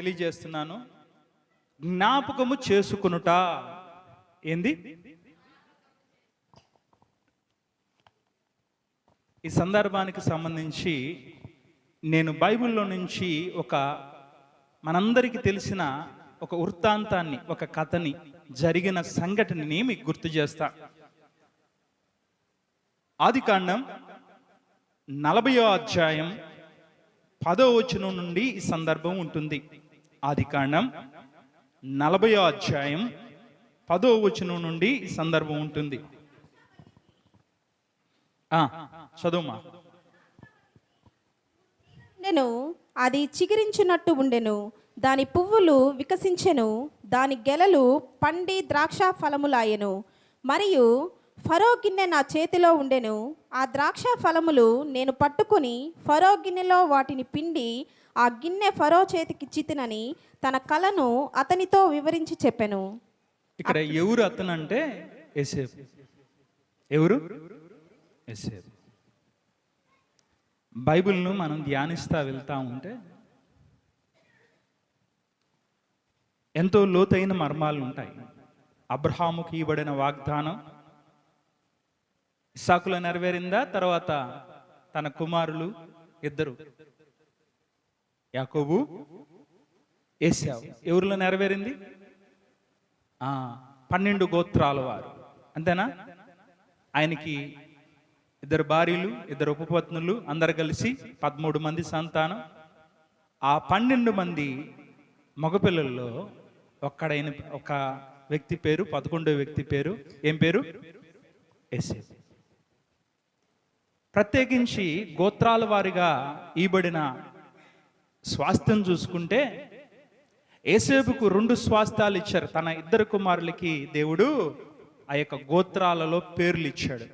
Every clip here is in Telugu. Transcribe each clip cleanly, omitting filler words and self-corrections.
తెలియజేస్తున్నాను. జ్ఞాపకము చేసుకొనుట ఏంది? ఈ సందర్భానికి సంబంధించి నేను బైబిల్లో నుంచి మనందరికీ తెలిసిన ఒక వృత్తాంతాన్ని, ఒక కథని, జరిగిన సంఘటనని మీకు గుర్తు చేస్తా. ఆదికాండం 40వ అధ్యాయం 10వ వచనం నుండి ఈ సందర్భం ఉంటుంది. ఆదికాండం 40వ అధ్యాయం 10వ వచనం నుండి ఈ సందర్భం ఉంటుంది. చదువుమా. నేను అది చిగురించినట్టు ఉండెను, దాని పువ్వులు వికసించెను, దాని గెలలు పండి ద్రాక్ష ఫలములాయెను. మరియు ఫరో గిన్నె నా చేతిలో ఉండెను. ఆ ద్రాక్ష ఫలములు నేను పట్టుకుని ఫరో గిన్నెలో వాటిని పిండి ఆ గిన్నె ఫరో చేతికిచ్చితినని తన కలను అతనితో వివరించి చెప్పెను. ఇక్కడ ఎవరు అతను అంటే యోసేపు. ఎవరు? యోసేపు. బైబిల్ను మనం ధ్యానిస్తా వెళ్తా ఉంటే ఎంతో లోతైన మర్మాలు ఉంటాయి. అబ్రహాముకి ఇవ్వబడిన వాగ్దానం ఇస్సాకులో నెరవేరిందా? తర్వాత తన కుమారులు ఇద్దరు, యాకోబు, ఏశావు, ఎవరిలో నెరవేరింది? 12 గోత్రాల వారు. అంతేనా? ఆయనకి 2 భార్యలు, 2 ఉపపత్నులు, అందరు కలిసి 13 మంది సంతానం. ఆ 12 మంది మగపిల్లల్లో ఒక వ్యక్తి పేరు, 11వ వ్యక్తి పేరు ఏం పేరు? యోసేపు. ప్రత్యేకించి గోత్రాల వారిగా ఈబడిన స్వాస్థ్యం చూసుకుంటే యోసేపుకు 2 స్వాస్థ్యాలు ఇచ్చారు. తన 2 కుమారులకి దేవుడు ఆ యొక్క గోత్రాలలో పేర్లు ఇచ్చాడు.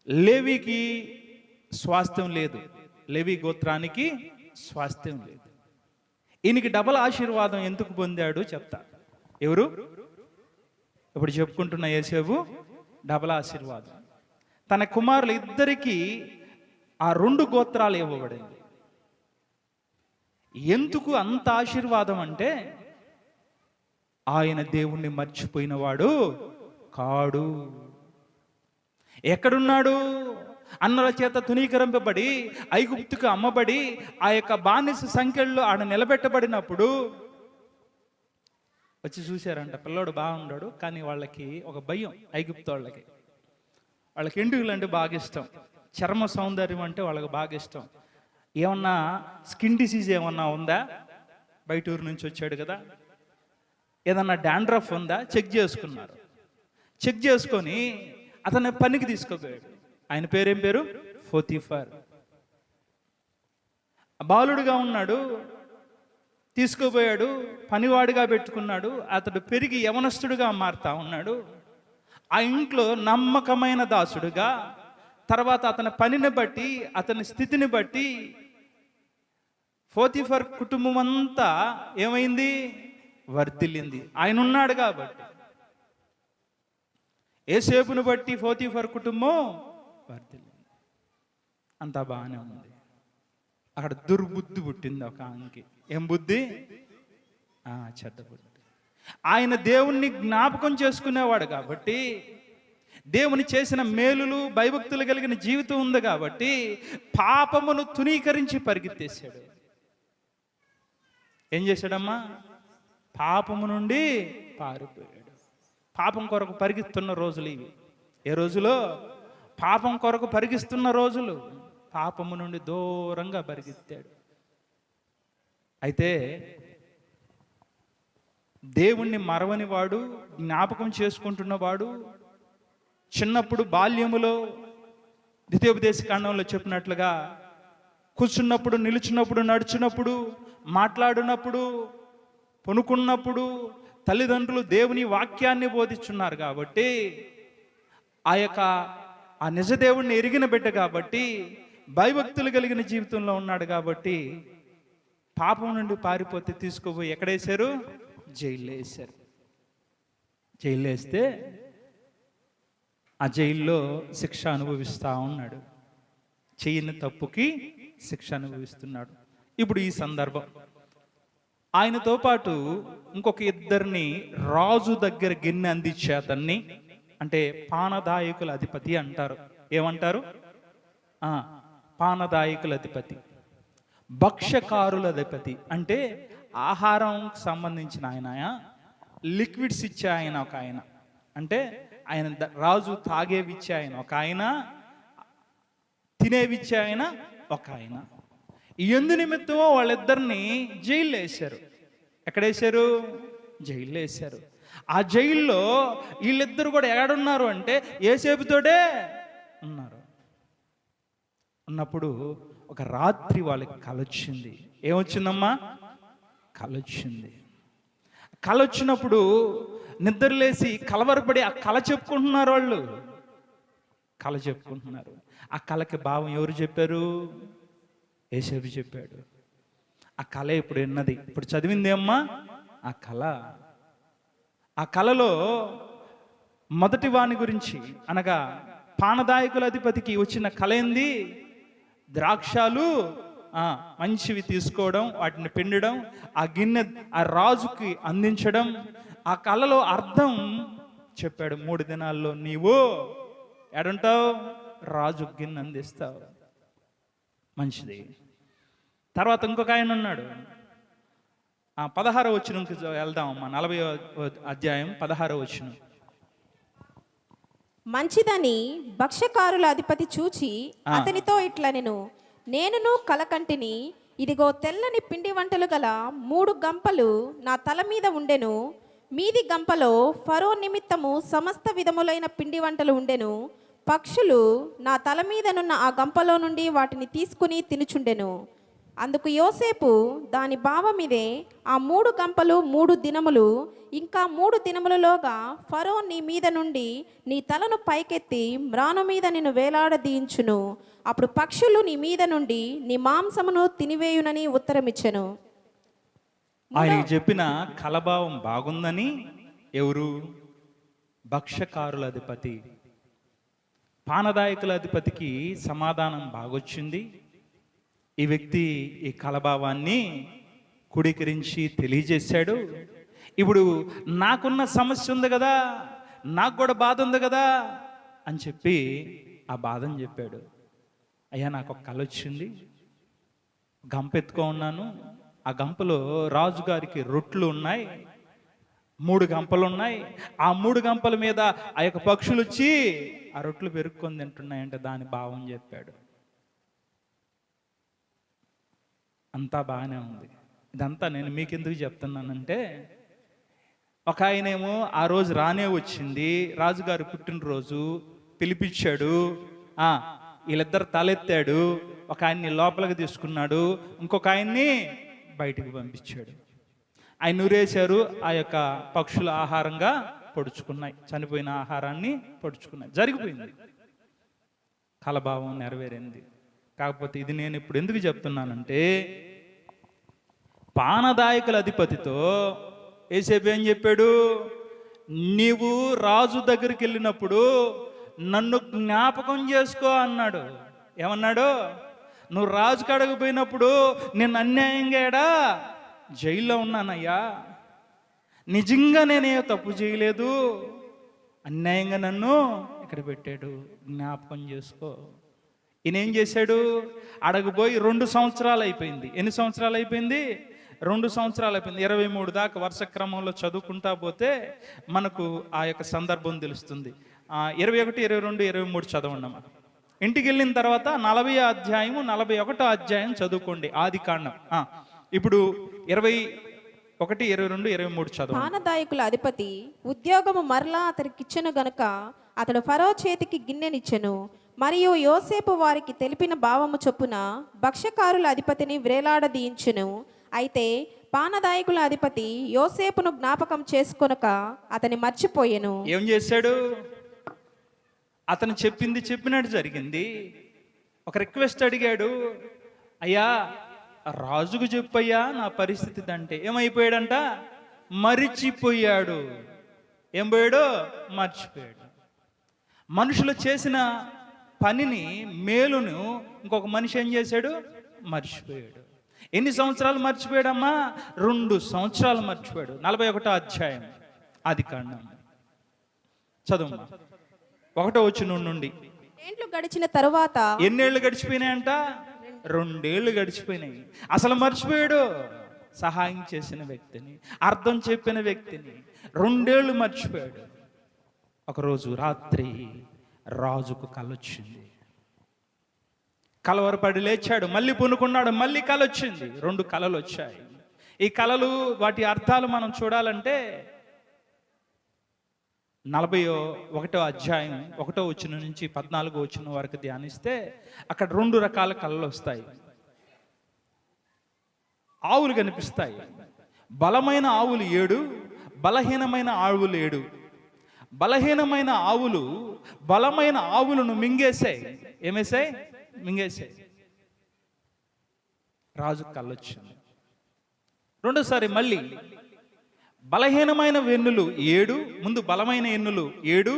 లేవికి స్వాస్థ్యం లేదు, లేవి గోత్రానికి స్వాస్థ్యం లేదు. ఈయనకి డబల్ ఆశీర్వాదం ఎందుకు పొందాడు చెప్తా. ఎవరు? ఇప్పుడు చెప్పుకుంటున్న యోసేపు డబల్ ఆశీర్వాదం. తన కుమారులు ఇద్దరికి ఆ 2 గోత్రాలు ఇవ్వబడింది. ఎందుకు అంత ఆశీర్వాదం అంటే ఆయన దేవుణ్ణి మర్చిపోయినవాడు కాడు. ఎక్కడున్నాడు? అన్నల చేత తునీకరింపబడి ఐగుప్తుకు అమ్మబడి ఆ యొక్క బానిస సంఖ్యల్లో ఆడ నిలబెట్టబడినప్పుడు వచ్చి చూశారంట. పిల్లోడు బాగున్నాడు, కానీ వాళ్ళకి ఒక భయం. ఐగుప్తు వాళ్ళకి ఎండుగులు అంటే బాగా ఇష్టం, చర్మ సౌందర్యం అంటే వాళ్ళకి బాగా ఇష్టం. ఏమన్నా స్కిన్ డిసీజ్ ఏమన్నా ఉందా? బయట ఊరు నుంచి వచ్చాడు కదా, ఏదన్నా డాండ్రఫ్ ఉందా చెక్ చేసుకున్నారు. చెక్ చేసుకొని అతన్ని పనికి తీసుకోపోయాడు. ఆయన పేరేం పేరు? పోతీఫర్. బాలుడుగా ఉన్నాడు, తీసుకుపోయాడు, పనివాడిగా పెట్టుకున్నాడు. అతడు పెరిగి యవనస్తుడుగా మారుతా ఉన్నాడు. ఆ ఇంట్లో నమ్మకమైన దాసుడుగా, తర్వాత అతని పనిని బట్టి, అతని స్థితిని బట్టి పోతీఫర్ కుటుంబం అంతా ఏమైంది? వర్ధిల్లింది. ఆయన ఉన్నాడు కాబట్టి. యోసేపును బట్టి పోతీఫర్ కుటుంబం వర్ధిల్లింది. అంతా బాగానే ఉంది. అక్కడ దుర్బుద్ధి పుట్టింది ఒక ఆమెకి. ఏం బుద్ధి? చెడ్డ బుద్ధి. ఆయన దేవుణ్ణి జ్ఞాపకం చేసుకునేవాడు కాబట్టి, దేవుని చేసిన మేలులు, భయభక్తులు కలిగిన జీవితం ఉంది కాబట్టి పాపమును తునీకరించి పరిగెత్తేశాడు. ఏం చేశాడమ్మా? పాపము నుండి పారిపోయాడు. పాపం కొరకు పరిగెత్తున్న రోజులు ఇవి. ఏ రోజులో? పాపం కొరకు పరిగిస్తున్న రోజులు. పాపము నుండి దూరంగా పరిగెత్తాడు. అయితే దేవుణ్ణి మరవని వాడు, జ్ఞాపకం చేసుకుంటున్నవాడు, చిన్నప్పుడు బాల్యములో ద్వితీయోపదేశకాండంలో చెప్పినట్లుగా కూర్చున్నప్పుడు, నిలుచున్నప్పుడు, నడుచున్నప్పుడు, మాట్లాడినప్పుడు, పనుకున్నప్పుడు తల్లిదండ్రులు దేవుని వాక్యాన్ని బోధిస్తున్నారు కాబట్టి, ఆ నిజ దేవుణ్ణి ఎరిగిన బిడ్డ కాబట్టి, భయభక్తులు కలిగిన జీవితంలో ఉన్నాడు కాబట్టి, పాపం నుండి పారిపోతే తీసుకుపోయి ఎక్కడేశారు? జైల్లో వేశారు. జైల్లో వేస్తే ఆ జైల్లో శిక్ష అనుభవిస్తూ ఉన్నాడు. చేయని తప్పుకి శిక్ష అనుభవిస్తున్నాడు. ఇప్పుడు ఈ సందర్భం, ఆయనతో పాటు ఇంకొక ఇద్దరిని రాజు దగ్గర గిన్నె అందించే అతన్ని, అంటే పానదాయకుల అధిపతి అంటారు. ఏమంటారు? పానదాయకుల అధిపతి, భక్ష్యకారుల అధిపతి. అంటే ఆహారం సంబంధించిన ఆయన, లిక్విడ్స్ ఇచ్చే ఆయన ఒక ఆయన, అంటే ఆయన రాజు తాగేవిచ్చే ఆయన ఒక ఆయన, తినేవిచ్చే ఆయన ఒక ఆయన. ఎందు నిమిత్తమో వాళ్ళిద్దరిని జైల్లో వేశారు. ఎక్కడేశారు? జైల్లో వేశారు. ఆ జైల్లో వీళ్ళిద్దరు కూడా ఎక్కడున్నారు అంటే యోసేపుతోటే ఉన్నారు. ఉన్నప్పుడు ఒక రాత్రి వాళ్ళకి కలొచ్చింది. ఏమొచ్చిందమ్మా? కలొచ్చింది. కలొచ్చినప్పుడు నిద్రలేసి కలవరపడి ఆ కళ చెప్పుకుంటున్నారు. వాళ్ళు కళ చెప్పుకుంటున్నారు. ఆ కళకి భావం ఎవరు చెప్పారు? యోసేపు చెప్పాడు. ఆ కళ ఇప్పుడు విన్నది, ఇప్పుడు చదివింది అమ్మా ఆ కళ. ఆ కళలో మొదటి వాని గురించి, అనగా పానదాయకుల అధిపతికి వచ్చిన కళ ఏంది? ద్రాక్షాలు మంచివి తీసుకోవడం, వాటిని పిండడం, ఆ గిన్నె ఆ రాజుకి అందించడం. ఆ కళలో అర్థం చెప్పాడు. 3 దినాల్లో నీవు ఎడుంటావు? రాజు గిన్నె అందిస్తావు. మంచిది. తర్వాత ఇంకొక ఆయన ఉన్నాడు. 16వ వచనంకి వెళ్దాం అమ్మా. 40వ అధ్యాయం 16వ వచనం. మంచిదని భక్ష్యకారుల అధిపతి చూచి అతనితో ఇట్లా నేనును కలకంటిని, ఇదిగో తెల్లని పిండి వంటలు గల 3 గంపలు నా తల మీద ఉండెను. మీది గంపలో ఫరో నిమిత్తము సమస్త విధములైన పిండి వంటలు ఉండెను. పక్షులు నా తల మీదనున్న ఆ గంపలో నుండి వాటిని తీసుకుని తినుచుండెను. అందుకు యోసేపు దాని భావమిదే, ఆ 3 గంపలు 3 దినములు, ఇంకా 3 దినములలోగా ఫరో నీ మీద నుండి నీ తలను పైకెత్తి మ్రాను మీద నిన్ను వేలాడదీయించును. అప్పుడు పక్షులు నీ మీద నుండి నీ మాంసమును తినివేయునని ఉత్తరమిచ్చెను. ఆయనకి చెప్పిన కలభావం బాగుందని ఎవరు? భక్ష్యకారుల అధిపతి, పానదాయకుల అధిపతికి సమాధానం బాగొచ్చింది. ఈ వ్యక్తి ఈ కలభావాన్ని కుడీకరించి తెలియజేశాడు. ఇప్పుడు నాకున్న సమస్య ఉంది కదా, నాకు కూడా బాధ ఉంది కదా అని చెప్పి ఆ బాధను చెప్పాడు. అయ్యా, నాకు ఒక కళ వచ్చింది, గంప ఎత్తుకో ఉన్నాను. ఆ గంపలో రాజుగారికి రొట్లు ఉన్నాయి, 3 గంపలు ఉన్నాయి. ఆ 3 గంపల మీద ఆ యొక్క పక్షులు వచ్చి ఆ రొట్లు పెరుక్కొని తింటున్నాయంటే దాని భావం చెప్పాడు. అంతా బాగానే ఉంది. ఇదంతా నేను మీకు ఎందుకు చెప్తున్నానంటే, ఒక ఆయనేమో ఆ రోజు రానే వచ్చింది, రాజుగారి పుట్టినరోజు, పిలిపించాడు. వీళ్ళిద్దరు తలెత్తాడు. ఒక ఆయన్ని లోపలికి తీసుకున్నాడు, ఇంకొక ఆయన్ని బయటికి పంపించాడు. ఆయన నూరేశారు. ఆ యొక్క పక్షుల ఆహారంగా పొడుచుకున్నాయి, చనిపోయిన ఆహారాన్ని పొడుచుకున్నాయి. జరిగిపోయింది, కలభావం నెరవేరింది. కాకపోతే ఇది నేను ఇప్పుడు ఎందుకు చెప్తున్నానంటే, పానదాయకుల అధిపతితో యోసేపు ఏం చెప్పాడు? నీవు రాజు దగ్గరికి వెళ్ళినప్పుడు నన్ను జ్ఞాపకం చేసుకో అన్నాడు. ఏమన్నాడు? నువ్వు రాజు కాడకు పోయినప్పుడు నేను అన్యాయంగా ఏడా జైల్లో ఉన్నానయ్యా, నిజంగా నేనే తప్పు చేయలేదు, అన్యాయంగా నన్ను ఇక్కడ పెట్టాడు, జ్ఞాపకం చేసుకో. ఈయనేం చేశాడు? అడగబోయి 2 సంవత్సరాలు అయిపోయింది. ఎన్ని సంవత్సరాలు అయిపోయింది? 2 సంవత్సరాలు అయిపోయింది. 23 దాకా వరుస క్రమంలో చదువుకుంటా పోతే మనకు ఆ యొక్క సందర్భం తెలుస్తుంది. 21, 22, 23 చదవండి. ఇంటికి వెళ్ళిన తర్వాత 40వ అధ్యాయము 41వ అధ్యాయం చదువుకోండి, ఆది కాండం. ఇప్పుడు 21, 22, 23 చదువు. పానదాయకుల అధిపతి ఉద్యోగము మరలా అతనికిచ్చెను గనుక అతడు ఫరో చేతికి గిన్నెనిచ్చెను. మరియు యోసేపు వారికి తెలిపిన భావము చొప్పున భక్ష్యకారుల అధిపతిని వ్రేలాడదీయించెను. అయితే పానదాయకుల అధిపతి యోసేపును జ్ఞాపకం చేసుకొనక అతని మర్చిపోయెను. ఏం చేశాడు? అతను చెప్పింది చెప్పినట్టు జరిగింది. ఒక రిక్వెస్ట్ అడిగాడు, అయ్యా రాజుకు చెప్పయ్యా నా పరిస్థితి అంటే. ఏమైపోయాడంట? మరిచిపోయాడు. ఏం పోయాడు? మర్చిపోయాడు. మనుషులు చేసిన పనిని, మేలును ఇంకొక మనిషి ఏం చేశాడు? మర్చిపోయాడు. ఎన్ని సంవత్సరాలు మర్చిపోయాడమ్మా? 2 సంవత్సరాలు మర్చిపోయాడు. 41వ అధ్యాయం ఆదికాండం చదువు 1వ వచనం నుండి. ఏండ్లు గడిచిన తరువాత, ఎన్నేళ్ళు గడిచిపోయినాయంట? 2 ఏళ్ళు గడిచిపోయినాయి. అసలు మర్చిపోయాడు సహాయం చేసిన వ్యక్తిని, అర్థం చెప్పిన వ్యక్తిని. 2 ఏళ్ళు మర్చిపోయాడు. ఒకరోజు రాత్రి రాజుకు కలొచ్చింది. కలవరపడి లేచాడు, మళ్ళీ పునుకున్నాడు, మళ్ళీ కల వచ్చింది. 2 కలలు వచ్చాయి. ఈ కలలు, వాటి అర్థాలు మనం చూడాలంటే 41వ అధ్యాయం 1వ వచనం నుంచి 14వ వచనం వరకు ధ్యానిస్తే అక్కడ 2 రకాల కళలు వస్తాయి. ఆవులు కనిపిస్తాయి. బలమైన ఆవులు 7, బలహీనమైన ఆవులు 7. బలహీనమైన ఆవులు బలమైన ఆవులను మింగేశాయి. ఏమేశాయి? మింగేశాయి. రాజు కళ్ళొచ్చింది. రెండోసారి మళ్ళీ బలహీనమైన వెన్నులు 7, ముందు బలమైన ఎన్నులు 7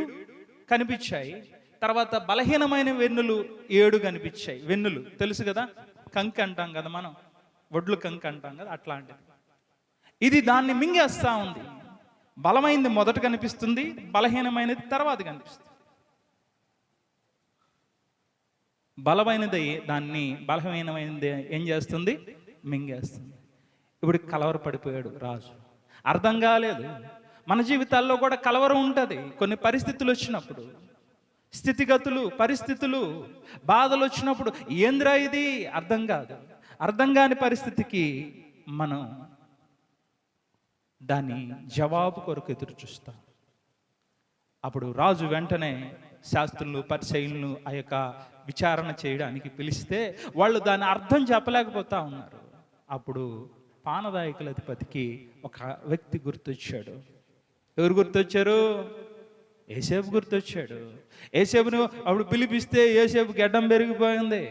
కనిపించాయి. తర్వాత బలహీనమైన వెన్నులు 7 కనిపించాయి. వెన్నులు తెలుసు కదా, కంకి అంటాం కదా మనం, వడ్లు కంకి అంటాం కదా, అట్లాంటిది. ఇది దాన్ని మింగేస్తా ఉంది. బలమైనది మొదట కనిపిస్తుంది, బలహీనమైనది తర్వాత కనిపిస్తుంది. బలమైనది దాన్ని బలహీనమైనది ఏం చేస్తుంది? మింగేస్తుంది. ఇప్పుడు కలవరపడిపోయాడు రాజు. అర్థం కాలేదు. మన జీవితాల్లో కూడా కలవరం ఉంటుంది. కొన్ని పరిస్థితులు వచ్చినప్పుడు, స్థితిగతులు, పరిస్థితులు, బాధలు వచ్చినప్పుడు ఏంద్రా ఇది అర్థం కాదు. అర్థం కాని పరిస్థితికి మనం దాని జవాబు కొరకు ఎదురు చూస్తాం. అప్పుడు రాజు వెంటనే శాస్త్రులు, పరిసయ్యులను ఆ యొక్క విచారణ చేయడానికి పిలిస్తే వాళ్ళు దాని అర్థం చెప్పలేకపోతా ఉన్నారు. అప్పుడు పానదాయకుల అధిపతికి ఒక వ్యక్తి గుర్తొచ్చాడు. ఎవరు గుర్తొచ్చారు? యోసేపు గుర్తొచ్చాడు. యోసేపును అప్పుడు పిలిపిస్తే యోసేపు గెడ్డం పెరిగిపోయింది.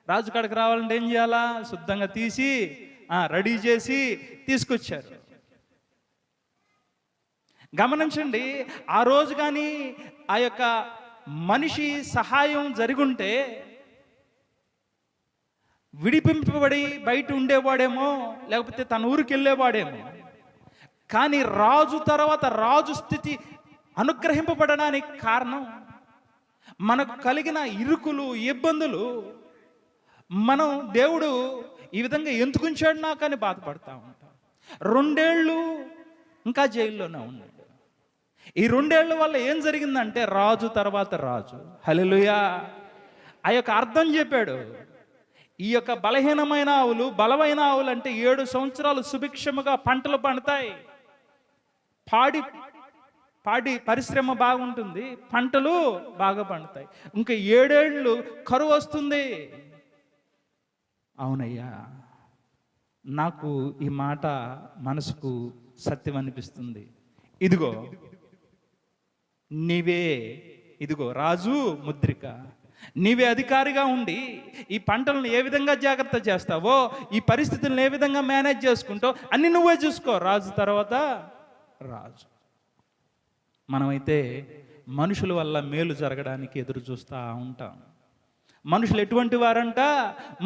రాజు కాడికి రావాలంటే ఏం చేయాలా? శుద్ధంగా తీసి రెడీ చేసి తీసుకొచ్చారు. గమనించండి, ఆ రోజు కానీ ఆ యొక్క మనిషి సహాయం జరుగుంటే విడిపింపబడి బయట ఉండేవాడేమో, లేకపోతే తన ఊరికి వెళ్ళేవాడేమో. కానీ రాజు తర్వాత రాజు స్థితి అనుగ్రహింపబడడానికి కారణం మనకు కలిగిన ఇరుకులు, ఇబ్బందులు, మనం దేవుడు ఈ విధంగా ఎందుకు ఉంచాడు నాకు అని బాధపడతా ఉంటాం. 2 ఏళ్ళు ఇంకా జైల్లోనే ఉన్నాడు. ఈ 2 ఏళ్ళ వల్ల ఏం జరిగిందంటే రాజు తర్వాత రాజు, హల్లెలూయా, ఆ యొక్క అర్థం చెప్పాడు. ఈ యొక్క బలహీనమైన ఆవులు, బలమైన ఆవులు అంటే 7 సంవత్సరాలు సుభిక్షముగా పంటలు పండుతాయి. పాడి పరిశ్రమ బాగుంటుంది, పంటలు బాగా పండుతాయి. ఇంకా 7 ఏళ్ళు కరువు వస్తుంది. అవునయ్యా, నాకు ఈ మాట మనసుకు సత్యం అనిపిస్తుంది. ఇదిగో నీవే, ఇదిగో రాజు ముద్రిక, నీవే అధికారిగా ఉండి ఈ పంటలను ఏ విధంగా జాగ్రత్త చేస్తావో, ఈ పరిస్థితులను ఏ విధంగా మేనేజ్ చేసుకుంటావు అన్ని నువ్వే చూసుకో. రాజు తర్వాత రాజు. మనమైతే మనుషుల వల్ల మేలు జరగడానికి ఎదురు చూస్తూ ఉంటాం. మనుషులు ఎటువంటి వారంట?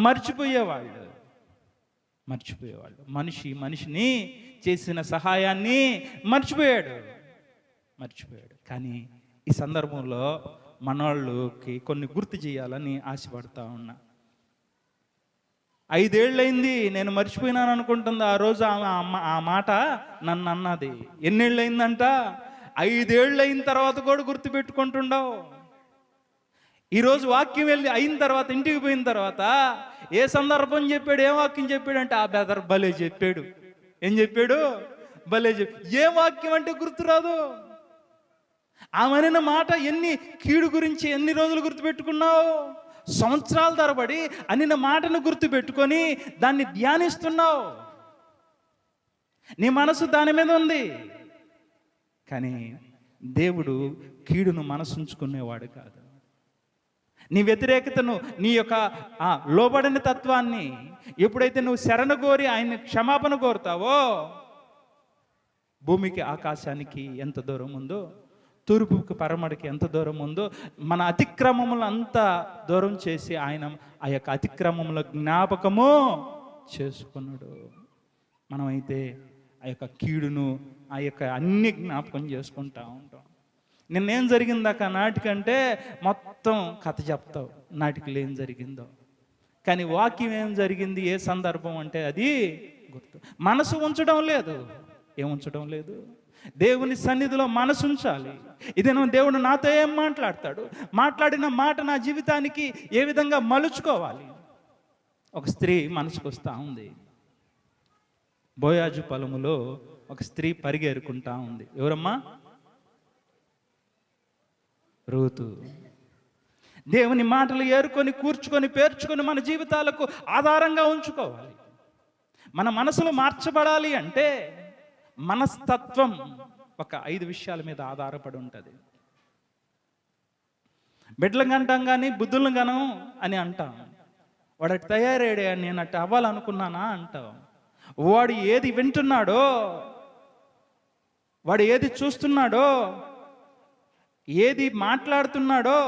మర్చిపోయేవాళ్ళు. మనిషిని చేసిన సహాయాన్ని మర్చిపోయాడు. కానీ ఈ సందర్భంలో మనోళ్ళకి కొన్ని గుర్తు చేయాలని ఆశపడతా ఉన్నా. 5 ఏళ్ళైంది నేను మర్చిపోయినాను అనుకుంటుంది. ఆ రోజు ఆ మాట నన్ను అన్నది. ఎన్నేళ్ళయిందంట? 5 ఏళ్ళు అయిన తర్వాత కూడా గుర్తు పెట్టుకుంటుండవు. ఈరోజు వాక్యం వెళ్ళి అయిన తర్వాత, ఇంటికి పోయిన తర్వాత ఏ సందర్భం చెప్పాడు, ఏం వాక్యం చెప్పాడు అంటే ఆ బెదర్ భలే చెప్పాడు. ఏం చెప్పాడు? భలే చెప్పాడు. ఏ వాక్యం అంటే గుర్తురాదు. ఆమెన మాట ఎన్ని కీడు గురించి ఎన్ని రోజులు గుర్తుపెట్టుకున్నావు? సంవత్సరాల తరబడి అనిన మాటను గుర్తుపెట్టుకొని దాన్ని ధ్యానిస్తున్నావు. నీ మనసు దాని మీద ఉంది. కానీ దేవుడు కీడును మనసుంచుకునేవాడు కాదు. నీ వ్యతిరేకతను, నీ యొక్క లోబడిన తత్వాన్ని ఎప్పుడైతే నువ్వు శరణ కోరి ఆయన క్షమాపణ కోరుతావో, భూమికి ఆకాశానికి ఎంత దూరం ఉందో తూర్పుకి పరమడికి ఎంత దూరం ఉందో మన అతిక్రమములు అంత దూరం చేసి ఆయన ఆ యొక్క అతిక్రమముల జ్ఞాపకము చేసుకున్నాడు. మనమైతే ఆ యొక్క కీడును ఆ యొక్క అన్ని జ్ఞాపకం చేసుకుంటా ఉంటాం. నిన్నేం జరిగిందాక నాటికంటే మొత్తం కథ చెప్తావు, నాటికలు ఏం జరిగిందో. కానీ వాక్యం ఏం జరిగింది, ఏ సందర్భం అంటే అది గుర్తు. మనసు ఉంచడం లేదు, ఏముంచడం లేదు. దేవుని సన్నిధిలో మనసు ఉంచాలి. ఇదేనో దేవుడు నాతో ఏం మాట్లాడతాడు, మాట్లాడిన మాట నా జీవితానికి ఏ విధంగా మలుచుకోవాలి. ఒక స్త్రీ మనసుకు వస్తూ ఉంది. బోయాజు పొలములో ఒక స్త్రీ పరిగెరుకుంటా ఉంది. ఎవరమ్మా? రూతు. దేవుని మాటలు ఏరుకొని కూర్చుకొని పేర్చుకొని మన జీవితాలకు ఆధారంగా ఉంచుకోవాలి. మన మనసులు మార్చబడాలి అంటే మనస్తత్వం ఒక 5 విషయాల మీద ఆధారపడి ఉంటుంది. బిడ్డలు అంటాం కానీ బుద్ధులను గనం అని అంటాం. వాడు అటు తయారయ్యాడే, నేను అటు అవ్వాలనుకున్నానా అంటాం. వాడు ఏది వింటున్నాడో, వాడు ఏది చూస్తున్నాడో, ఏది మాట్లాడుతున్నాడో,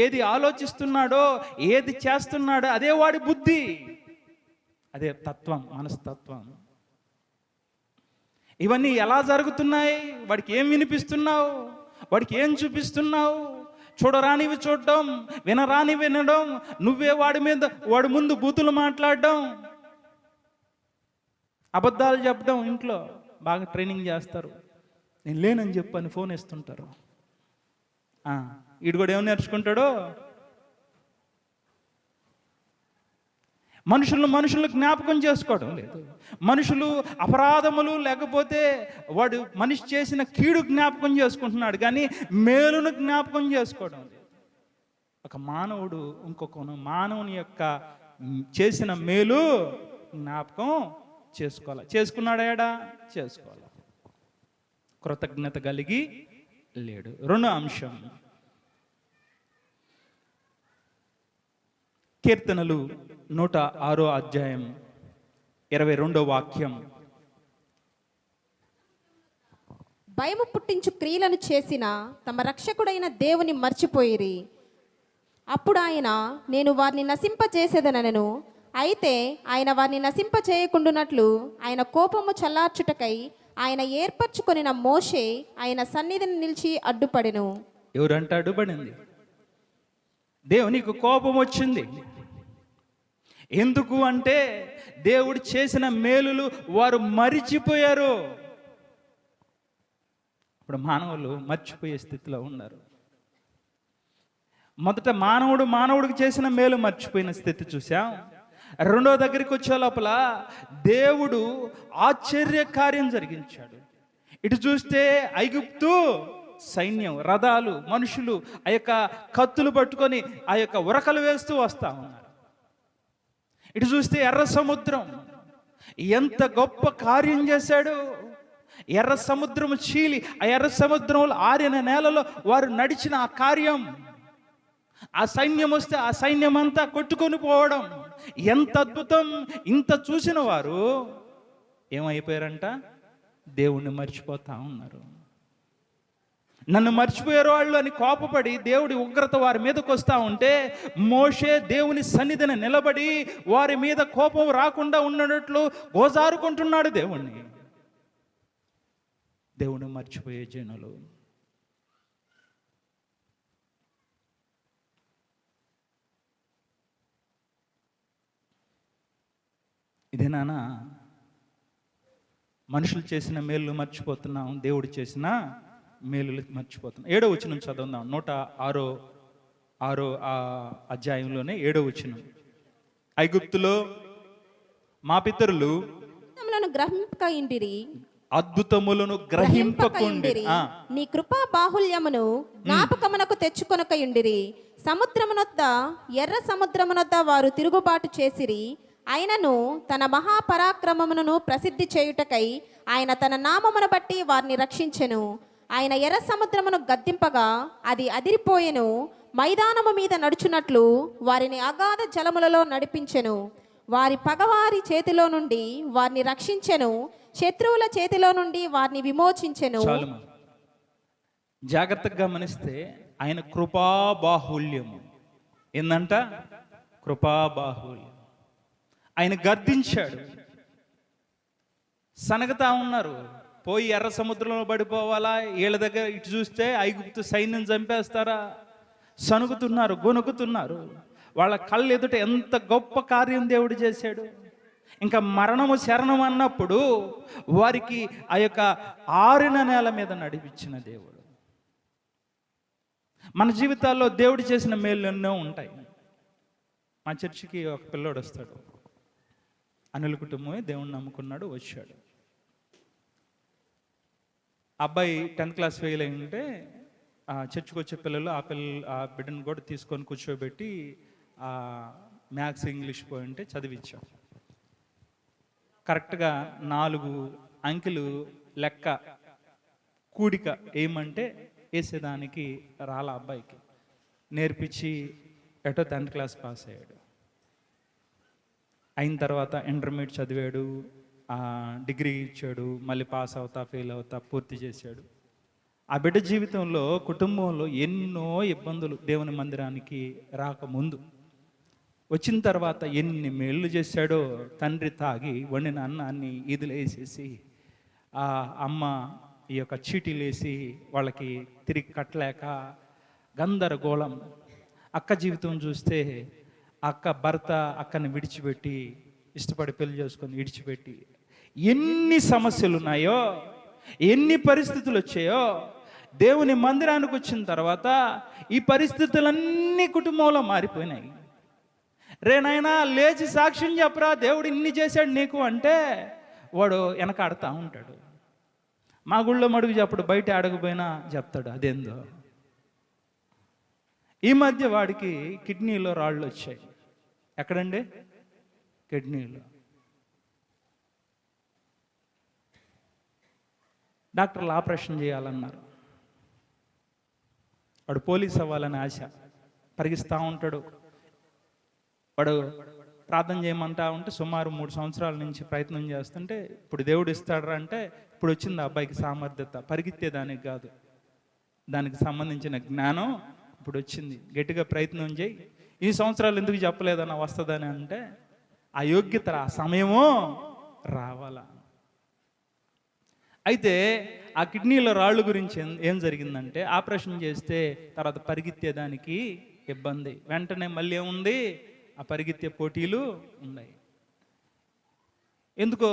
ఏది ఆలోచిస్తున్నాడో, ఏది చేస్తున్నాడో అదే వాడి బుద్ధి, అదే తత్వం, మనస్తత్వం. ఇవన్నీ ఎలా జరుగుతున్నాయి? వాడికి ఏం వినిపిస్తున్నావు, వాడికి ఏం చూపిస్తున్నావు? చూడరానివి చూడడం, వినరాని వినడం, నువ్వే వాడి ముందు బూతులు మాట్లాడడం, అబద్ధాలు చెప్పడం. ఇంట్లో బాగా ట్రైనింగ్ చేస్తారు. నేను లేనని చెప్పని ఫోన్ వేస్తుంటారు. వీడు కూడా ఏం నేర్చుకుంటాడో. మనుషులు జ్ఞాపకం చేసుకోవడం లేదు. మనుషులు అపరాధములు లేకపోతే వాడు మనిషి చేసిన కీడు జ్ఞాపకం చేసుకుంటున్నాడు, కానీ మేలును జ్ఞాపకం చేసుకోవడం లేదు. ఒక మానవుడు ఇంకొక మానవుని యొక్క చేసిన మేలు జ్ఞాపకం చేసుకోవాలి. చేసుకున్నాడా? చేసుకోవాలి. కృతజ్ఞత కలిగి లేడు. రెండో అంశం, కీర్తనలు 106 అధ్యాయం 22వ వాక్యం. భయము పుట్టించు క్రియలను చేసిన తమ రక్షకుడైన దేవుని మర్చిపోయిరి. అప్పుడు ఆయన, నేను వారిని నశింపజేసేదనను. అయితే ఆయన వారిని నశింపజేయకుండునట్లు ఆయన కోపము చల్లార్చుటకై ఆయన ఏర్పరచుకొనిన మోషే ఆయన సన్నిధిని నిలిచి అడ్డుపడెను. ఎవరంటే అడ్డుపడింది? దేవునికి కోపం వచ్చింది. ఎందుకు అంటే దేవుడు చేసిన మేలులు వారు మరిచిపోయారు. ఇప్పుడు మానవులు మర్చిపోయే స్థితిలో ఉన్నారు. మొదట మానవుడికి చేసిన మేలు మర్చిపోయిన స్థితి చూసాం. రెండో దగ్గరికి వచ్చే లోపల దేవుడు ఆశ్చర్య కార్యం జరిగించాడు. ఇటు చూస్తే ఐగుప్తు సైన్యం, రథాలు, మనుషులు ఆ యొక్క కత్తులు పట్టుకొని ఆ యొక్క ఉరకలు వేస్తూ వస్తా ఉన్నారు. ఇటు చూస్తే ఎర్ర సముద్రం ఎంత గొప్ప కార్యం చేశాడు. ఎర్ర సముద్రము చీలి ఆ ఎర్ర సముద్రంలో ఆరిన నేలలో వారు నడిచిన ఆ కార్యం, ఆ సైన్యం వస్తే ఆ సైన్యం అంతా కొట్టుకొని పోవడం ఎంత అద్భుతం. ఇంత చూసిన వారు ఏమైపోయారంట? దేవుణ్ణి మర్చిపోతా ఉన్నారు. నన్ను మర్చిపోయారు వాళ్ళు అని కోపపడి దేవుడి ఉగ్రత వారి మీదకి వస్తూ ఉంటే మోషే దేవుని సన్నిధిని నిలబడి వారి మీద కోపం రాకుండా ఉన్నట్లు గోజారుకుంటున్నాడు దేవుణ్ణి. దేవుణ్ణి మర్చిపోయే జనులు. ఇదేనా మనుషులు చేసిన మేలు మర్చిపోతున్నాం, దేవుడు చేసిన మేలు మర్చిపోతున్నాం. 7వ వచనం చదువుదాం. 106 అధ్యాయంలోనే 7వ వచనం. ఐగుప్తులో మా పితరులు అద్భుతములను గ్రహింపకుండిరి. నీ కృపా బాహుల్యమును జ్ఞాపకమునకు తెచ్చుకొనకయుండిరి. సముద్రమునొద్ద ఎర్ర సముద్రమునొద్ద వారు తిరుగుబాటు చేసిరి. ఆయనను తన మహాపరాక్రమమును ప్రసిద్ధి చేయుటకై ఆయన తన నామమును బట్టి వారిని రక్షించెను. ఆయన ఎర్ర సముద్రమును గద్దింపగా అది అదిరిపోయెను. మైదానము మీద నడుచున్నట్లు వారిని అగాధ జలములలో నడిపించెను. వారి పగవారి చేతిలో నుండి వారిని రక్షించెను. శత్రువుల చేతిలో నుండి వారిని విమోచించెను. జాగ్రత్తగా గమనిస్తే ఆయన కృపాబాహుల్యము ఏందంట? కృపాబాహుల్యం. ఆయన గర్దించాడు. సనగతా ఉన్నారు, పోయి ఎర్ర సముద్రంలో పడిపోవాలా, వీళ్ళ దగ్గర ఇటు చూస్తే ఐగుప్తు సైన్యం చంపేస్తారా, సనుగుతున్నారు, గొనుకుతున్నారు. వాళ్ళ కళ్ళు ఎదుట ఎంత గొప్ప కార్యం దేవుడు చేశాడు. ఇంకా మరణము శరణం అన్నప్పుడు వారికి ఆ యొక్క ఆరిన నేల మీద నడిపించిన దేవుడు. మన జీవితాల్లో దేవుడు చేసిన మేలు ఎన్నో ఉంటాయి. మా చర్చికి ఒక పిల్లోడు వస్తాడు, అనిల్ కుటుంబమే, దేవుణ్ణి నమ్ముకున్నాడు, వచ్చాడు. అబ్బాయి 10th క్లాస్ ఫెయిల్ అయి ఉంటే చర్చికి వచ్చే పిల్లలు ఆ బిడ్డను కూడా తీసుకొని కూర్చోబెట్టి మ్యాథ్స్ ఇంగ్లీష్ పోయింటే చదివించాం. కరెక్ట్గా 4 అంకెలు లెక్క కూడిక ఏమంటే వేసేదానికి రాల అబ్బాయికి నేర్పించి ఎటో 10th క్లాస్ పాస్ అయ్యాడు. అయిన తర్వాత ఇంటర్మీడియట్ చదివాడు, డిగ్రీ ఇచ్చాడు, మళ్ళీ పాస్ అవుతా ఫెయిల్ అవుతా పూర్తి చేశాడు. ఆ బిడ్డ జీవితంలో కుటుంబంలో ఎన్నో ఇబ్బందులు. దేవుని మందిరానికి రాకముందు, వచ్చిన తర్వాత ఎన్ని మేళ్ళు చేశాడో. తండ్రి తాగి వండిన అన్నాన్ని ఈదులు వేసేసి ఆ అమ్మ ఈ యొక్క చీటీలు వేసి వాళ్ళకి తిరిగి కట్టలేక గందరగోళం. అక్క జీవితం చూస్తే అక్క భర్త అక్కని విడిచిపెట్టి, ఇష్టపడి పెళ్లి చేసుకొని విడిచిపెట్టి, ఎన్ని సమస్యలు ఉన్నాయో, ఎన్ని పరిస్థితులు వచ్చాయో. దేవుని మందిరానికి వచ్చిన తర్వాత ఈ పరిస్థితులన్నీ కుటుంబంలో మారిపోయినాయి. రేనైనా లేచి సాక్ష్యం చెప్పరా, దేవుడు ఇన్ని చేశాడు నీకు అంటే వాడు వెనకాడుతూ ఉంటాడు. మా గుళ్ళో మడుగు చెప్పడు, బయట అడగపోయినా చెప్తాడు అదేందో. ఈ మధ్య వాడికి కిడ్నీలో రాళ్ళు వచ్చాయి. ఎక్కడండి? కిడ్నీలో. డాక్టర్లు ఆపరేషన్ చేయాలన్నారు. వాడు పోలీస్ అవ్వాలని ఆశ, పరిగిస్తూ ఉంటాడు. వాడు ప్రార్థన చేయమంటా ఉంటే సుమారు 3 సంవత్సరాల నుంచి ప్రయత్నం చేస్తుంటే ఇప్పుడు దేవుడు ఇస్తాడరా అంటే ఇప్పుడు వచ్చింది ఆ అబ్బాయికి సామర్థ్యత. పరిగెత్తేదానికి కాదు, దానికి సంబంధించిన జ్ఞానం ఇప్పుడు వచ్చింది. గట్టిగా ప్రయత్నం చేయి, ఈ సంవత్సరాలు ఎందుకు చెప్పలేదన్నా వస్తుందని అంటే ఆ యోగ్యత, ఆ సమయమో రావాలా. అయితే ఆ కిడ్నీలో రాళ్ళు గురించి ఏం జరిగిందంటే ఆపరేషన్ చేస్తే తర్వాత పరిగెత్తేదానికి ఇబ్బంది. వెంటనే మళ్ళీ ఏముంది, ఆ పరిగెత్తే పోటీలు ఉన్నాయి. ఎందుకో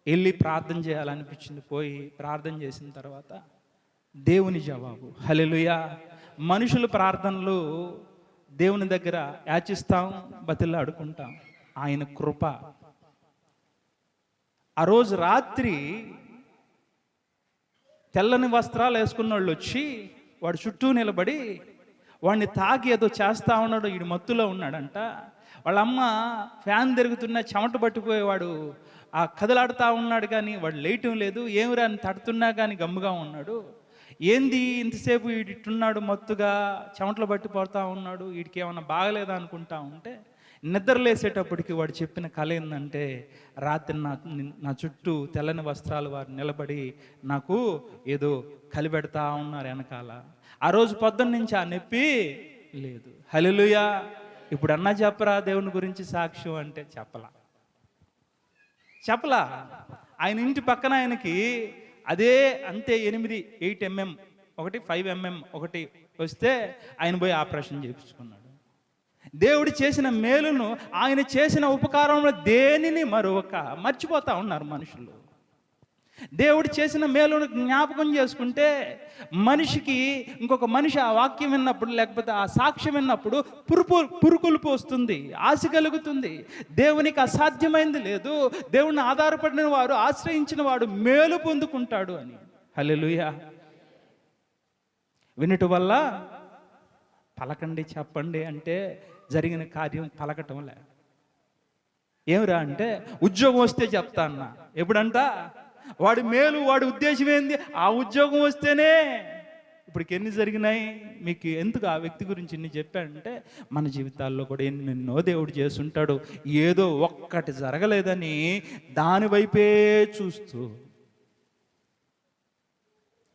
వెళ్ళి ప్రార్థన చేయాలనిపించింది. పోయి ప్రార్థన చేసిన తర్వాత దేవుని జవాబు. హల్లెలూయా. మనుషుల ప్రార్థనలు దేవుని దగ్గర యాచిస్తాం, బతిలాడుకుంటాం. ఆయన కృప. ఆ రోజు రాత్రి తెల్లని వస్త్రాలు వేసుకున్న వాళ్ళు వచ్చి వాడు చుట్టూ నిలబడి వాడిని తాకి ఏదో చేస్తా ఉన్నాడు, వీడి మత్తులో ఉన్నాడంట. వాళ్ళ అమ్మ ఫ్యాన్ తిరుగుతున్నా చెమట పట్టిపోయేవాడు ఆ కదలాడుతూ ఉన్నాడు, కానీ వాడు లేయటం లేదు. ఏమిరా అని తడుతున్నా కానీ గమ్ముగా ఉన్నాడు. ఏంది ఇంతసేపు వీడిట్టున్నాడు, మత్తుగా చెమటలు పట్టిపోతా ఉన్నాడు, వీడికి ఏమన్నా బాగలేదా అనుకుంటా ఉంటే నిద్రలేసేటప్పటికి వాడు చెప్పిన కళ ఏంటంటే రాత్రి నా చుట్టూ తెల్లని వస్త్రాలు వారు నిలబడి నాకు ఏదో కలిపెడతా ఉన్నారు వెనకాల. ఆ రోజు పొద్దున్న నుంచి ఆ నొప్పి లేదు. హల్లెలూయా. ఇప్పుడు అన్నా చెప్పరా దేవుని గురించి సాక్ష్యం అంటే చెప్పలా. ఆయన ఇంటి పక్కన ఆయనకి అదే అంతే 8 mm ఒకటి, 5 mm ఒకటి వస్తే ఆయన పోయి ఆపరేషన్ చేయించుకున్నాడు. దేవుడు చేసిన మేలును, ఆయన చేసిన ఉపకారంలో దేనిని మర్చిపోతా ఉన్నారు మనుషులు. దేవుడు చేసిన మేలును జ్ఞాపకం చేసుకుంటే మనిషికి, ఇంకొక మనిషి ఆ వాక్యం విన్నప్పుడు లేకపోతే ఆ సాక్ష్యం విన్నప్పుడు పురుకొల్పు వస్తుంది, ఆశ కలుగుతుంది. దేవునికి అసాధ్యమైంది లేదు, దేవుడిని ఆధారపడిన వాడు, ఆశ్రయించిన వాడు మేలు పొందుకుంటాడు అని. హల్లెలూయా. వినటం వల్ల పలకండి, చెప్పండి అంటే జరిగిన కార్యం పలకటంలే. ఏమిరా అంటే ఉద్యోగం వస్తే చెప్తా అన్న. ఎప్పుడంట వాడి మేలు, వాడి ఉద్దేశం ఏంది, ఆ ఉద్యోగం వస్తేనే. ఇప్పటికి ఎన్ని జరిగినాయి మీకు? ఎందుకు ఆ వ్యక్తి గురించి ఇన్ని చెప్పాడంటే మన జీవితాల్లో కూడా ఎన్నెన్నో దేవుడు చేస్తుంటాడు. ఏదో ఒక్కటి జరగలేదని దాని వైపే చూస్తూ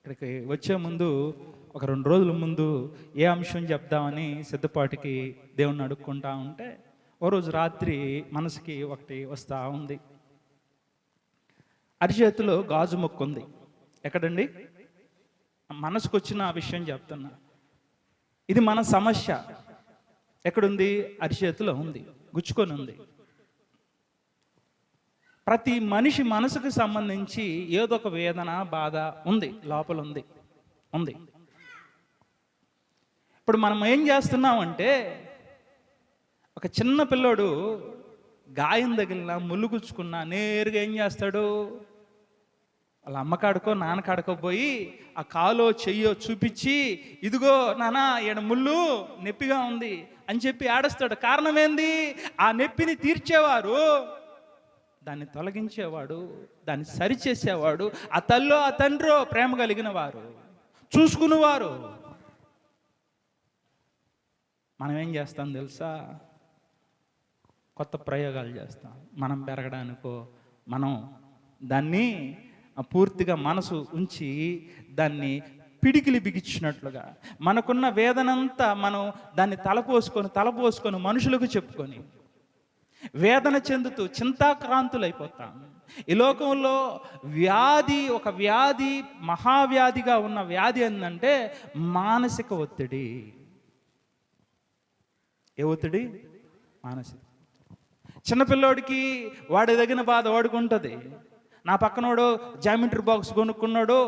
ఇక్కడికి వచ్చే ముందు ఒక 2 రోజుల ముందు ఏ అంశం చెప్దామని సిద్ధపాటికి దేవుణ్ణి అడుక్కుంటా ఉంటే ఓ రోజు రాత్రి మనసుకి ఒకటి వస్తూ ఉంది. అరిచేతిలో గాజు ముక్క ఉంది. ఎక్కడండి? మనసుకు వచ్చిన ఆ విషయం చెప్తున్నా. ఇది మన సమస్య. ఎక్కడుంది? అరిచేతిలో ఉంది, గుచ్చుకొని ఉంది. ప్రతి మనిషి మనసుకు సంబంధించి ఏదో ఒక వేదన, బాధ ఉంది, లోపల ఉంది. ఇప్పుడు మనం ఏం చేస్తున్నామంటే, ఒక చిన్న పిల్లోడు గాయం తగిలిన, ముళ్ళు గుచ్చుకున్నా నేరుగా ఏం చేస్తాడు? వాళ్ళ అమ్మకాడుకో నాన్నకాడుకో పోయి ఆ కాలో చెయ్యో చూపించి, ఇదిగో నానా ఈడ ముళ్ళు నొప్పిగా ఉంది అని చెప్పి ఆడస్తాడు. కారణం ఏంది? ఆ నొప్పిని తీర్చేవారు, దాన్ని తొలగించేవాడు, దాన్ని సరిచేసేవాడు ఆ తల్లో ఆ తండ్రో ప్రేమ కలిగిన వారు, చూసుకునేవారు. మనం ఏం చేస్తాం తెలుసా? కొత్త ప్రయోగాలు చేస్తాం. మనం పెరగడానికో, మనం దాన్ని పూర్తిగా మనసు ఉంచి దాన్ని పిడికిలి బిగించినట్లుగా మనకున్న వేదనంతా మనం దాన్ని తలపోసుకొని మనుషులకు చెప్పుకొని వేదన చెందుతూ చింతాక్రాంతులైపోతాం. ఈ లోకంలో ఒక వ్యాధి, మహావ్యాధిగా ఉన్న వ్యాధి ఏంటంటే మానసిక ఒత్తిడి. ఏ ఒత్తిడి? మానసిక. చిన్నపిల్లోడికి వాడి తగిన బాధ వాడికి ఉంటుంది. నా పక్కనోడు జామెట్రీ బాక్స్ కొనుక్కున్నాడు,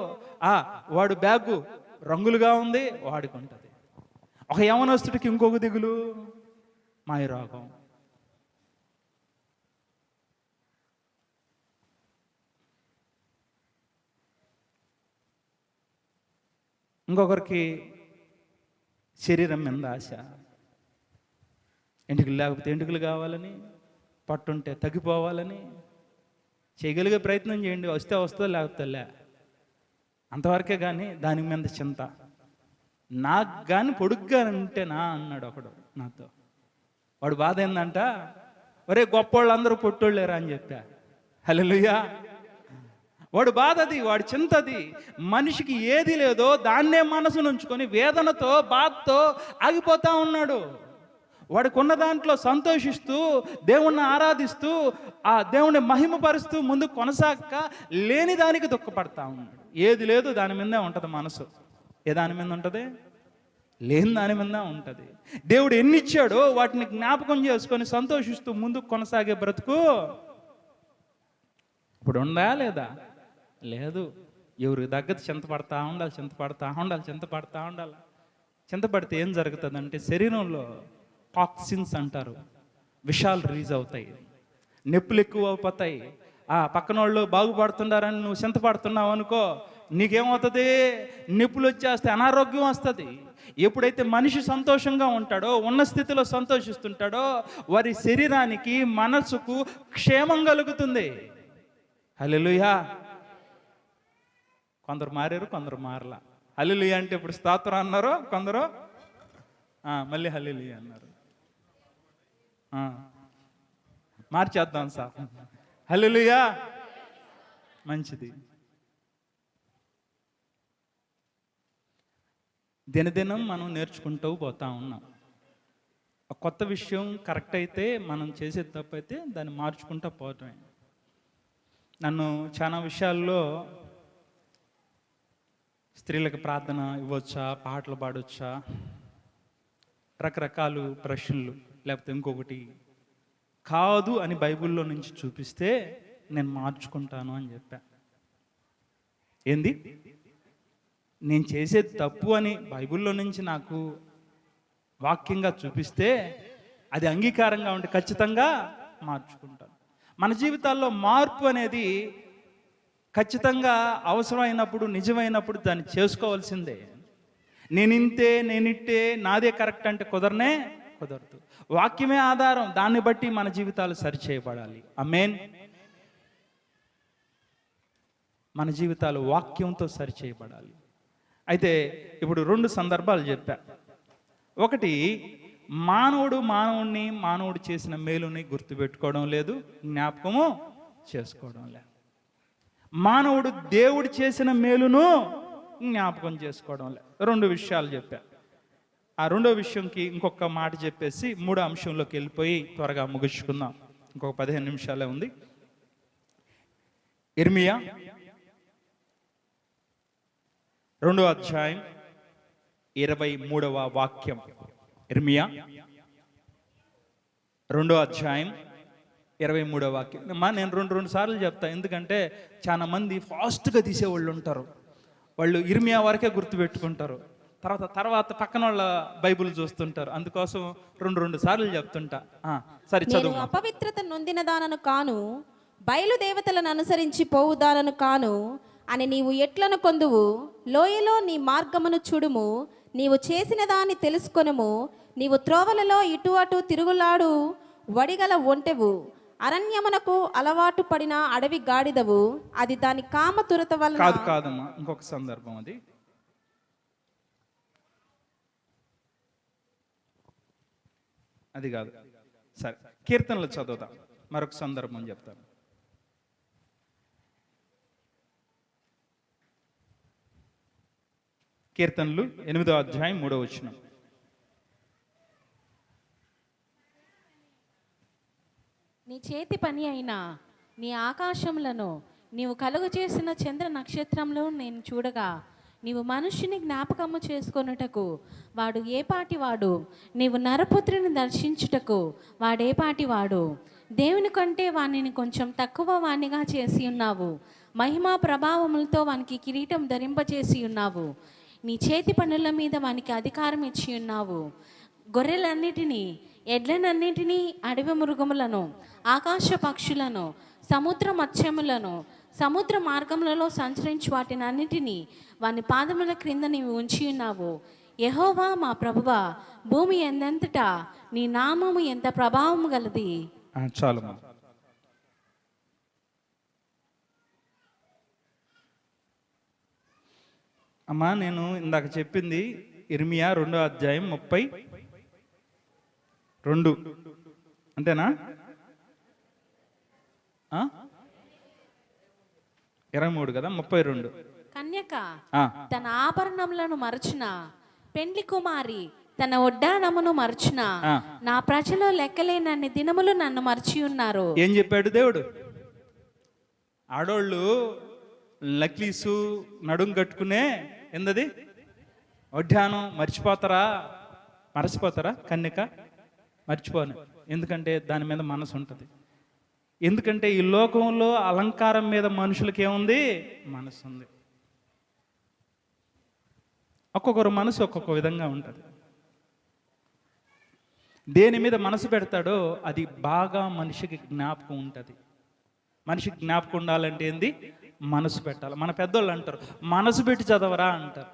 వాడు బ్యాగు రంగులుగా ఉంది, వాడికి ఉంటుంది. ఒక యవనస్తుడికి ఇంకొక దిగులు, మాయరోగం. ఇంకొకరికి శరీరం మీద ఆశ, ఎంటుకలు లేకపోతే ఎంటుకలు కావాలని, పట్టుంటే తగ్గిపోవాలని. చేయగలిగే ప్రయత్నం చేయండి, వస్తే వస్తుందో లేకపోతే లే, అంతవరకే. కానీ దాని మీద చింత. నాకు కానీ పొడుగ్గా ఉంటే నా అన్నాడు ఒకడు నాతో. వాడు బాధ ఏందంట, ఒరే గొప్పోళ్ళు అందరూ పొట్టోళ్ళేరా అని చెప్పా. హల్లెలూయా. వాడు బాధ అది, వాడి చింత అది. మనిషికి ఏది లేదో దాన్నే మనసును ఉంచుకొని వేదనతో, బాధతో ఆగిపోతా ఉన్నాడు. వాడికి ఉన్న దాంట్లో సంతోషిస్తూ, దేవుణ్ణి ఆరాధిస్తూ, ఆ దేవుణ్ణి మహిమపరుస్తూ ముందుకు కొనసాగక లేని దానికి దుఃఖపడతా ఉన్నాడు. ఏది లేదు దాని మీదే ఉంటుంది మనసు. ఏ దాని మీద ఉంటుంది? లేని దాని మీద ఉంటుంది. దేవుడు ఎన్ని ఇచ్చాడో వాటిని జ్ఞాపకం చేసుకొని సంతోషిస్తూ ముందుకు కొనసాగే బ్రతుకు ఇప్పుడు ఉందా లేదా? లేదు. ఎవరికి తగ్గదు చింతపడతా ఉండాలి. చింతపడితే ఏం జరుగుతుందంటే శరీరంలో టాక్సిన్స్ అంటారు, విషాలు రిలీజ్ అవుతాయి, నొప్పులు ఎక్కువ అయిపోతాయి. పక్కన వాళ్ళు బాగుపడుతున్నారని నువ్వు చింతపడుతున్నావు అనుకో, నీకేమవుతుంది? నొప్పులు వచ్చేస్తే అనారోగ్యం వస్తుంది. ఎప్పుడైతే మనిషి సంతోషంగా ఉంటాడో, ఉన్న స్థితిలో సంతోషిస్తుంటాడో, వారి శరీరానికి, మనసుకు క్షేమం కలుగుతుంది. హల్లెలూయా. కొందరు మారారు, కొందరు మారలా. హల్లెలూయా అంటే ఇప్పుడు స్తోత్రం అన్నారు, కొందరు మళ్ళీ హల్లెలూయా అన్నారు. మార్చేద్దాం సార్. హల్లెలూయా. మంచిది. దినదినం మనం నేర్చుకుంటూ పోతా ఉన్నాం. ఒక కొత్త విషయం కరెక్ట్ అయితే, మనం చేసేది తప్పు అయితే దాన్ని మార్చుకుంటూ పోవటమే. నన్ను చాలా విషయాల్లో స్త్రీలకు ప్రార్థన ఇవ్వచ్చా, పాటలు పాడొచ్చా, రకరకాలు ప్రశ్నలు, లేకపోతే ఇంకొకటి కాదు అని బైబిల్లో నుంచి చూపిస్తే నేను మార్చుకుంటాను అని చెప్పా. ఏంది? నేను చేసేది తప్పు అని బైబిల్లో నుంచి నాకు వాక్యంగా చూపిస్తే అది అంగీకారంగా ఉంటే ఖచ్చితంగా మార్చుకుంటాను. మన జీవితాల్లో మార్పు అనేది ఖచ్చితంగా అవసరమైనప్పుడు, నిజమైనప్పుడు దాన్ని చేసుకోవాల్సిందే. నేనిట్టే నాదే కరెక్ట్ అంటే కుదరదు. వాక్యమే ఆధారం, దాన్ని బట్టి మన జీవితాలు సరిచేయబడాలి. ఆమేన్. మన జీవితాలు వాక్యంతో సరిచేయబడాలి. అయితే ఇప్పుడు 2 సందర్భాలు చెప్పా. ఒకటి, మానవుడు చేసిన మేలుని గుర్తుపెట్టుకోవడం లేదు, జ్ఞాపకము చేసుకోవడం లేదు. మానవుడు దేవుడు చేసిన మేలును జ్ఞాపకం చేసుకోవడం లే. 2 విషయాలు చెప్పా. ఆ 2వ విషయంకి ఇంకొక మాట చెప్పేసి 3వ అంశంలోకి వెళ్ళిపోయి త్వరగా ముగించుకుందాం. ఇంకొక 15 నిమిషాలే ఉంది. ఇర్మియా 2వ అధ్యాయం 23వ వాక్యం. ఇర్మియా 2వ అధ్యాయం 23వ వాక్యం. నేను రెండు సార్లు చెప్తా, ఎందుకంటే చాలా మంది ఫాస్ట్గా తీసేవాళ్ళు ఉంటారు. వాళ్ళు ఇర్మియా వరకే గుర్తుపెట్టుకుంటారు, తర్వాత పక్కన వాళ్ళ బైబిల్ చూస్తుంటారు. అందుకోసం రెండు సార్లు చెప్తుంటా. సరే చదువు. నేను అపవిత్రత నొందిన దానను కాను, బయలుదేవతలను అనుసరించి పోవుదానను కాను అని నీవు ఎట్లను కొందువు. లోయలో నీ మార్గమును చూడుము, నీవు చేసిన దాన్ని తెలుసుకొనుము. నీవు త్రోవలలో ఇటు అటు తిరుగులాడు వడిగల ఒంటెవు, అరణ్యమునకు అలవాటు పడిన అడవి గాడిదవు. అది దాని కామ తురత వలన. కాదమ్మా, ఇంకొక సందర్భం అది కాదు. సరే, కీర్తనలు చదువుదాం, మరొక సందర్భం చెప్తాను. కీర్తనలు 8వ అధ్యాయం 3వ వచనం. నీ చేతి పని అయిన నీ ఆకాశములను నీవు కలుగు చేసిన చంద్ర నక్షత్రములు నేను చూడగా, నీవు మనుష్యుని జ్ఞాపకము చేసుకొనుటకు వాడు ఏపాటివాడు, నీవు నరపుత్రుని దర్శించుటకు వాడేపాటివాడు. దేవుని కంటే వానిని కొంచెం తక్కువ వాణిగా చేసి ఉన్నావు, మహిమా ప్రభావములతో వానికి కిరీటం ధరింపచేసి ఉన్నావు. నీ చేతి పనుల మీద వానికి అధికారం ఇచ్చి ఉన్నావు. గొర్రెలన్నిటినీ, ఎడ్లనన్నిటినీ, అడవి మృగములను, ఆకాశ పక్షులను, సముద్ర మత్స్యములను, సముద్ర మార్గములలో సంచరించి వాటిని అన్నిటినీ వాని పాదముల క్రింద నీవు ఉంచి ఉన్నావు. యెహోవా మా ప్రభువా, భూమి ఎంతటా నీ నామము ఎంత ప్రభావము గలది. చాలు అమ్మా. నేను ఇందాక చెప్పింది ఇర్మియా 2వ అధ్యాయం 32, అంతేనా? 23 కదా, 32. కన్యక తన ఆభరణములను మరచున, పెండ్లి కుమారి తన ఒడ్డానమును మరచున, నా ప్రజలు లెక్కలేనన్ని దినములు నన్ను మరచి ఉన్నారు. ఏం చెప్పాడు దేవుడు? ఆడోళ్ళు నక్లీసు నడుం కట్టుకునే ఏందది ఒడ్డానం మర్చిపోతారా? కన్యక మర్చిపోను. ఎందుకంటే దాని మీద మనసు ఉంటుంది. ఎందుకంటే ఈ లోకంలో అలంకారం మీద మనుషులకి ఏముంది? మనసు ఉంది. ఒక్కొక్కరు మనసు ఒక్కొక్క విధంగా ఉంటుంది. దేని మీద మనసు పెడతాడో అది బాగా మనిషికి జ్ఞాపకం ఉంటుంది. మనిషికి జ్ఞాపకం ఉండాలంటే ఏంది? మనసు పెట్టాలి. మన పెద్దోళ్ళు అంటారు, మనసు పెట్టి చదవరా అంటారు.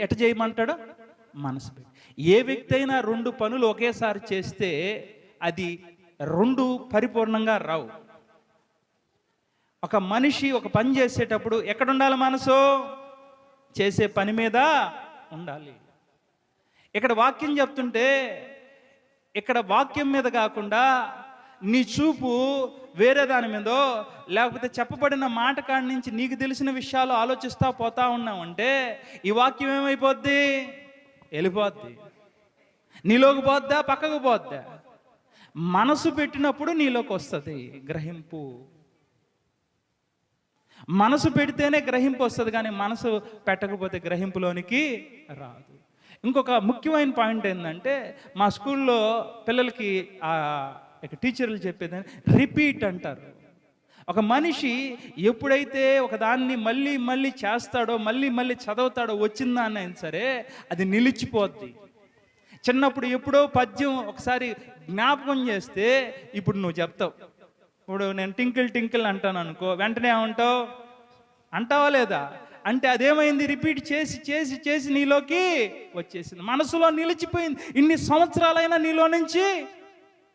ఎట చేయమంటాడో మనసు పెట్టి. ఏ వ్యక్తి అయినా 2 పనులు ఒకేసారి చేస్తే అది 2 పరిపూర్ణంగా రావు. ఒక మనిషి ఒక పని చేసేటప్పుడు ఎక్కడ ఉండాలి? మనసు చేసే పని మీద ఉండాలి. ఇక్కడ వాక్యం చెప్తుంటే ఇక్కడ వాక్యం మీద కాకుండా నీ చూపు వేరే దాని మీదో, లేకపోతే చెప్పబడిన మాట కాడి నుంచి నీకు తెలిసిన విషయాలు ఆలోచిస్తా పోతా ఉన్నావంటే ఈ వాక్యం ఏమైపోద్ది? వెళ్ళిపోద్ది. నీలోకి పోద్దా, పక్కకు పోద్దా? మనసు పెట్టినప్పుడు నీలోకి వస్తుంది గ్రహింపు. మనసు పెడితేనే గ్రహింపు వస్తుంది, కానీ మనసు పెట్టకపోతే గ్రహింపులోనికి రాదు. ఇంకొక ముఖ్యమైన పాయింట్ ఏంటంటే, మా స్కూల్లో పిల్లలకి టీచర్లు చెప్పేది రిపీట్ అంటారు. ఒక మనిషి ఎప్పుడైతే ఒక దాన్ని మళ్ళీ మళ్ళీ చేస్తాడో, మళ్ళీ మళ్ళీ చదువుతాడో, వచ్చిందాన్ని అయినా సరే అది నిలిచిపోద్ది. చిన్నప్పుడు ఎప్పుడో పద్యం ఒకసారి జ్ఞాపకం చేస్తే ఇప్పుడు నువ్వు చెప్తావు. ఇప్పుడు నేను టింకిల్ టింకిల్ అంటాను అనుకో, వెంటనే ఏమంటావు? అంటావా లేదా? అంటే అదేమైంది? రిపీట్ చేసి చేసి చేసి నీలోకి వచ్చేసింది, మనసులో నిలిచిపోయింది. ఇన్ని సంవత్సరాలైనా నీలో నుంచి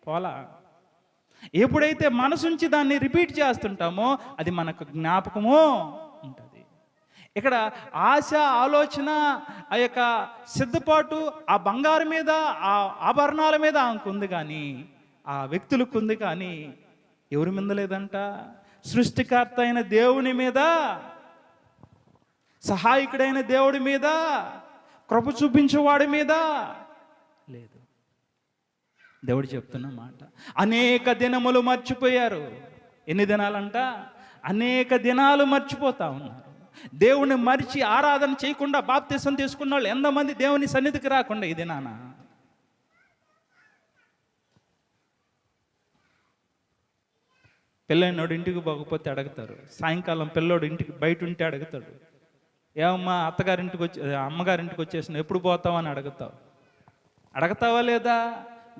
పోలా. ఎప్పుడైతే మనసుంచి దాన్ని రిపీట్ చేస్తుంటామో అది మనకు జ్ఞాపకము ఉంటుంది. ఇక్కడ ఆశ, ఆలోచన, ఆ యొక్క సిద్ధపాటు ఆ బంగారం మీద, ఆ ఆభరణాల మీద ఆమెకు ఉంది, కానీ ఆ వ్యక్తులకు ఉంది, కానీ ఎవరి మీద లేదంట? సృష్టికర్త అయిన దేవుని మీద, సహాయకుడైన దేవుడి మీద, కృప చూపించేవాడి మీద లేదు. దేవుడు చెప్తున్న మాట, అనేక దినములు మర్చిపోయారు. ఎన్ని దినాలంట? అనేక దినాలు మర్చిపోతా ఉన్నారు. దేవుని మరిచి ఆరాధన చేయకుండా బాప్తిసం తీసుకున్న వాళ్ళు ఎంతమంది దేవుని సన్నిధికి రాకుండా ఈ దినాన? పిల్లైనోడు ఇంటికి పోకపోతే అడుగుతారు. సాయంకాలం పిల్లోడు ఇంటికి బయట ఉంటే అడుగుతాడు, ఏమమ్మా అత్తగారింటికి వచ్చి అమ్మగారింటికి వచ్చేసిన ఎప్పుడు పోతావు అని అడగతావా లేదా?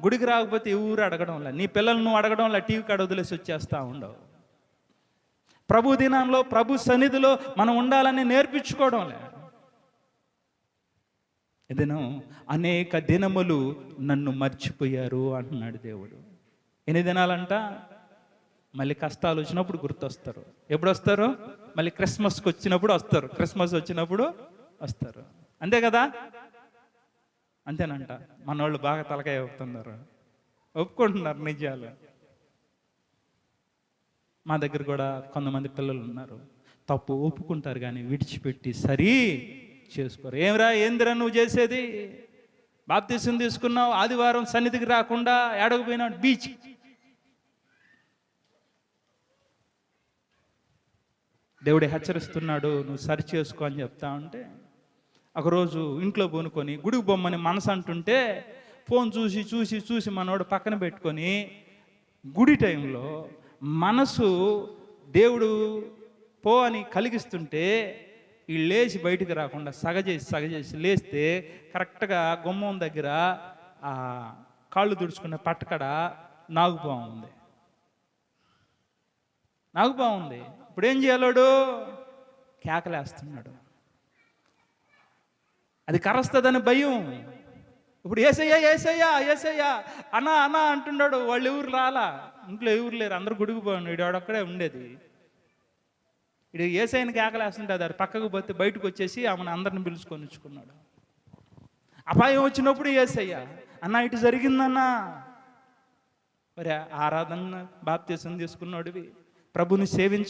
గుడికి రాకపోతే ఎవరు అడగడంలా, నీ పిల్లలు నువ్వు అడగడంలా, టీవీ కాడ వదిలేసి వచ్చేస్తా ఉండవు. ప్రభు దినంలో ప్రభు సన్నిధిలో మనం ఉండాలని నేర్పించుకోవడంలే. ఇదేనో అనేక దినములు నన్ను మర్చిపోయారు అంటున్నాడు దేవుడు. ఎన్ని దినాలంట? మళ్ళీ కష్టాలు వచ్చినప్పుడు గుర్తొస్తారు. ఎప్పుడు వస్తారు? మళ్ళీ క్రిస్మస్కి వచ్చినప్పుడు వస్తారు. క్రిస్మస్ వచ్చినప్పుడు వస్తారు. అంతే కదా? అంతేనంట. మన వాళ్ళు బాగా తలకాయ ఒప్పుతున్నారు, ఒప్పుకుంటున్నారు నిజాలు. మా దగ్గర కూడా కొంతమంది పిల్లలు ఉన్నారు, తప్పు ఒప్పుకుంటారు కానీ విడిచిపెట్టి సరి చేసుకోరు. ఏందిరా నువ్వు చేసేది? బాప్తిసం తీసుకున్నావు, ఆదివారం సన్నిధికి రాకుండా ఏడకపోయినావు, బీచ్. దేవుడు హెచ్చరిస్తున్నాడు, నువ్వు సరి చేసుకో అని చెప్తా ఉంటే, ఒకరోజు ఇంట్లో పోనుకొని గుడికి బొమ్మని మనసు అంటుంటే ఫోన్ చూసి చూసి చూసి మనోడు పక్కన పెట్టుకొని గుడి టైంలో మనసు దేవుడు పో అని కలిగిస్తుంటే వీళ్ళు లేచి బయటికి రాకుండా సగజేసి లేస్తే కరెక్ట్గా గుమ్మం దగ్గర ఆ కాళ్ళు తుడుచుకునే పట్టకడ నాగుపాము ఉంది. ఇప్పుడు ఏం చేయాలోడు? కేకలేస్తున్నాడు. అది కరస్తుందని భయం. ఇప్పుడు ఏసయ్యా ఏసయ్యా ఏసయ్యా అన్నా అన్నా అంటున్నాడు. వాళ్ళు ఎవరు రాలా, ఇంట్లో ఎవరు లేరు, అందరూ గుడికి పోయాడు, వీడు అక్కడే ఉండేది. ఇది ఏసైని కేకలేస్తుంటే అది పక్కకు పోతే బయటకు వచ్చేసి ఆమెను అందరిని పిలుచుకొని ఉంచుకున్నాడు. అపాయం వచ్చినప్పుడు ఏసయ్యా అన్న ఇటు జరిగిందన్నా. మరి ఆరాధన బాప్తిసం తీసుకున్నాడువి, ప్రభుని సేవించ